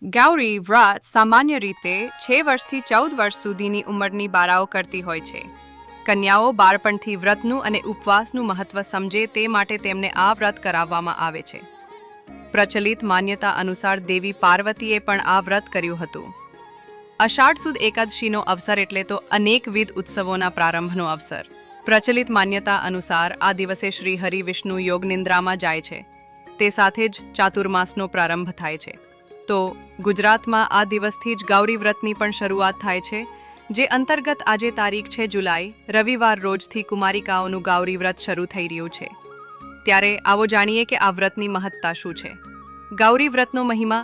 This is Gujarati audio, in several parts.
ગૌરી વ્રત સામાન્ય રીતે 6 વર્ષથી 14 વર્ષ સુધીની ઉંમરની બાળાઓ કરતી હોય છે. કન્યાઓ બાળપણથી વ્રતનું અને ઉપવાસનું મહત્વ સમજે તે માટે તેમને આ વ્રત કરાવવામાં આવે છે. પ્રચલિત માન્યતા અનુસાર દેવી પાર્વતીએ પણ આ વ્રત કર્યું હતું. અષાઢ સુદ એકાદશીનો અવસર એટલે તો અનેકવિધ ઉત્સવોના પ્રારંભનો અવસર. પ્રચલિત માન્યતા અનુસાર આ દિવસે શ્રી હરિ વિષ્ણુ યોગ નિંદ્રામાં જાય છે. તે સાથે જ ચાતુર્માસનો પ્રારંભ થાય છે. તો ગુજરાતમાં આ દિવસથી જ ગૌરી વ્રતની પણ શરૂઆત થાય છે, જે અંતર્ગત આજે તારીખ છે જુલાઈ, રવિવાર રોજથી કુમારિકાઓનું ગૌરી વ્રત શરૂ થઈ રહ્યું છે. ત્યારે આવો જાણીએ કે આ વ્રતની મહત્તા શું છે. ગૌરી વ્રતનો મહિમા.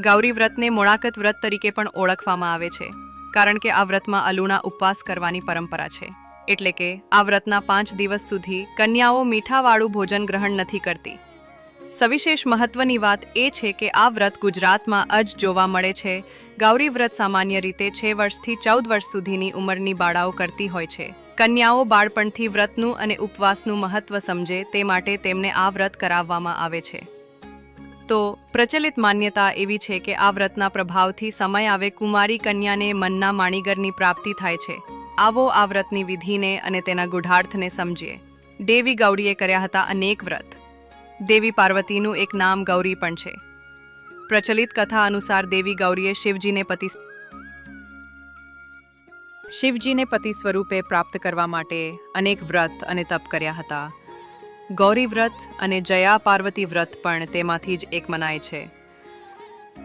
ગૌરી વ્રતને મોળાકત વ્રત તરીકે પણ ઓળખવામાં આવે છે, કારણ કે આ વ્રતમાં અલુણા ઉપવાસ કરવાની પરંપરા છે. એટલે કે આ વ્રતના 5 દિવસ સુધી કન્યાઓ મીઠાવાળું ભોજન ગ્રહણ નથી કરતી. સવિશેષ મહત્વની વાત એ છે કે આ વ્રત ગુજરાતમાં જ જોવા મળે છે. ગૌરી વ્રત સામાન્ય રીતે 6 વર્ષથી 14 વર્ષ સુધીની ઉંમરની બાળાઓ કરતી હોય છે. કન્યાઓ બાળપણથી વ્રતનું અને ઉપવાસનું મહત્વ સમજે તે માટે તેમને આ વ્રત કરાવવામાં આવે છે. તો પ્રચલિત માન્યતા એવી છે કે આ વ્રતના પ્રભાવથી સમય આવે કુમારી કન્યાને મનના માણીગરની પ્રાપ્તિ થાય છે. આવો આ વ્રતની વિધિને અને તેના ગુઢાર્થને સમજીએ. દેવી ગૌરીએ કર્યા હતા અનેક વ્રત. દેવી પાર્વતીનું એક નામ ગૌરી પણ છે. પ્રચલિત કથા અનુસાર દેવી ગૌરીએ શિવજીને પતિ સ્વરૂપે પ્રાપ્ત કરવા માટે અનેક વ્રત અને તપ કર્યા હતા. ગૌરી વ્રત અને જયા પાર્વતી વ્રત પણ તેમાંથી જ એક મનાય છે.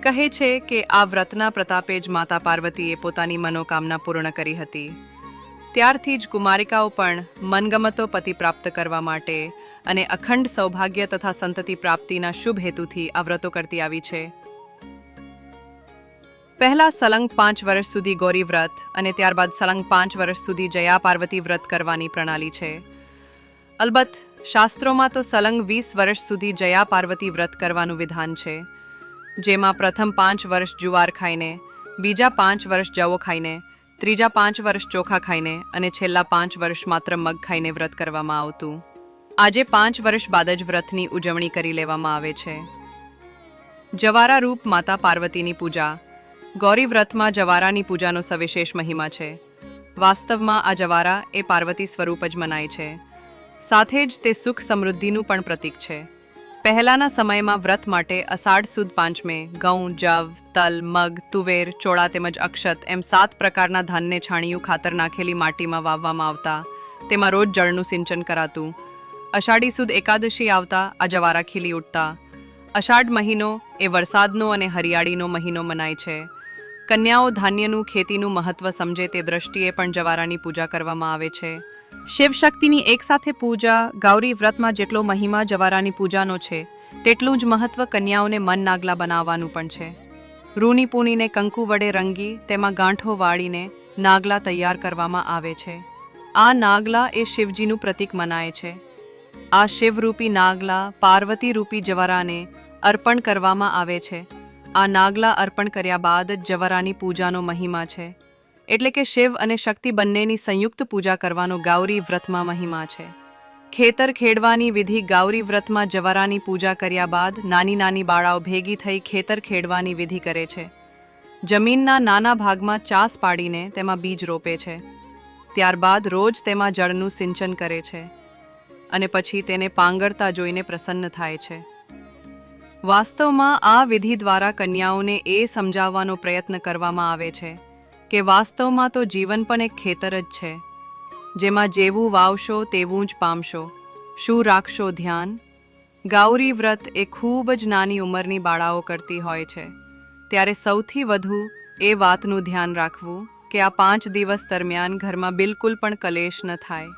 કહે છે કે આ વ્રતના પ્રતાપે જ માતા પાર્વતીએ પોતાની મનોકામના પૂર્ણ કરી હતી. ત્યારથી જ કુમારિકાઓ પણ મનગમતો પતિ પ્રાપ્ત કરવા માટે અને અખંડ સૌભાગ્ય તથા સંતતિ પ્રાપ્તિના શુભ હેતુથી આ વ્રતો કરતી આવી છે. પહેલા સલંગ 5 વર્ષ સુધી ગૌરી વ્રત અને ત્યારબાદ સલંગ 5 વર્ષ સુધી જયા પાર્વતી વ્રત કરવાની પ્રણાલી છે. અલબત્ત શાસ્ત્રોમાં તો સલંગ 20 વર્ષ સુધી જયા પાર્વતી વ્રત કરવાનું વિધાન છે, જેમાં પ્રથમ 5 વર્ષ જુવાર ખાઈને, બીજા 5 વર્ષ જવો ખાઈને, ત્રીજા 5 વર્ષ ચોખા ખાઈને અને છેલ્લા 5 વર્ષ માત્ર મગ ખાઈને વ્રત કરવામાં આવતું. આજે 5 વર્ષ બાદ જ વ્રતની ઉજવણી કરી લેવામાં આવે છે. જવારા રૂપ માતા પાર્વતીની પૂજા. ગૌરી વ્રતમાં જવારાની પૂજાનો સવિશેષ મહિમા છે. વાસ્તવમાં આ જવારા એ પાર્વતી સ્વરૂપ જ મનાય છે. સાથે જ તે સુખ સમૃદ્ધિનું પણ પ્રતીક છે. પહેલાના સમયમાં વ્રત માટે અષાઢ સુદ પાંચમે ઘઉં, જવ, તલ, મગ, તુવેર, ચોળા તેમજ અક્ષત એમ 7 પ્રકારના ધાનને છાણિયું ખાતર નાખેલી માટીમાં વાવવામાં આવતા. તેમાં રોજ જળનું સિંચન કરાતું. અષાઢી સુદ એકાદશી આવતા આ જવારા ખીલી ઉઠતા. અષાઢ મહિનો એ વરસાદનો અને હરિયાળીનો મહિનો મનાય છે. કન્યાઓ ધાન્યનું, ખેતીનું મહત્વ સમજે તે દ્રષ્ટિએ પણ જવારાની પૂજા કરવામાં આવે છે. શિવશક્તિની એકસાથે પૂજા. ગૌરી વ્રતમાં જેટલો મહિમા જવારાની પૂજાનો છે, તેટલું જ મહત્વ કન્યાઓને મન નાગલા બનાવવાનું પણ છે. રૂની પૂનીને કંકુ વડે રંગી તેમાં ગાંઠો વાળીને નાગલા તૈયાર કરવામાં આવે છે. આ નાગલા એ શિવજીનું પ્રતીક મનાય છે. આ શિવરૂપી નાગલા પાર્વતી રૂપી જવારાને અર્પણ કરવામાં આવે છે. આ નાગલા અર્પણ કર્યા બાદ જ જવારાની પૂજાનો મહિમા છે. એટલે કે શિવ અને શક્તિ બંનેની સંયુક્ત પૂજા કરવાનો ગૌરી વ્રતમાં મહિમા છે. ખેતર ખેડવાની વિધિ. ગૌરી વ્રતમાં જવારાની પૂજા કર્યા બાદ નાની નાની બાળાઓ ભેગી થઈ ખેતર ખેડવાની વિધિ કરે છે. જમીનના નાના ભાગમાં ચાસ પાડીને તેમાં બીજ રોપે છે. ત્યારબાદ રોજ તેમાં જળનું સિંચન કરે છે અને પછી તેને પાંગરતા જોઈને પ્રસન્ન થાય છે. વાસ્તવમાં આ વિધિ દ્વારા કન્યાઓને એ સમજાવવાનો પ્રયત્ન કરવામાં આવે છે કે વાસ્તવમાં તો જીવન પણ એક ખેતર જ છે, જેમાં જેવું વાવશો તેવું જ પામશો. શું રાખશો ધ્યાન? ગૌરી વ્રત એ ખૂબ જ નાની ઉંમરની બાળાઓ કરતી હોય છે. ત્યારે સૌથી વધુ એ વાતનું ધ્યાન રાખવું કે આ 5 દિવસ દરમિયાન ઘરમાં બિલકુલ પણ કલેશ ન થાય.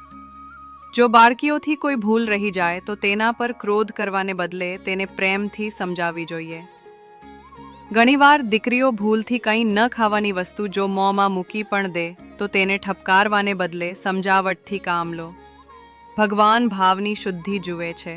જો બાળકીઓથી કોઈ ભૂલ રહી જાય તો તેના પર ક્રોધ કરવાને બદલે તેને પ્રેમથી સમજાવવી જોઈએ. ઘણીવાર દીકરીઓ ભૂલથી કંઈ ન ખાવાની વસ્તુ જો મોંમાં મૂકી પણ દે તો તેને ઠપકારવાને બદલે સમજાવટથી કામ લો. ભગવાન ભાવની શુદ્ધિ જુએ છે.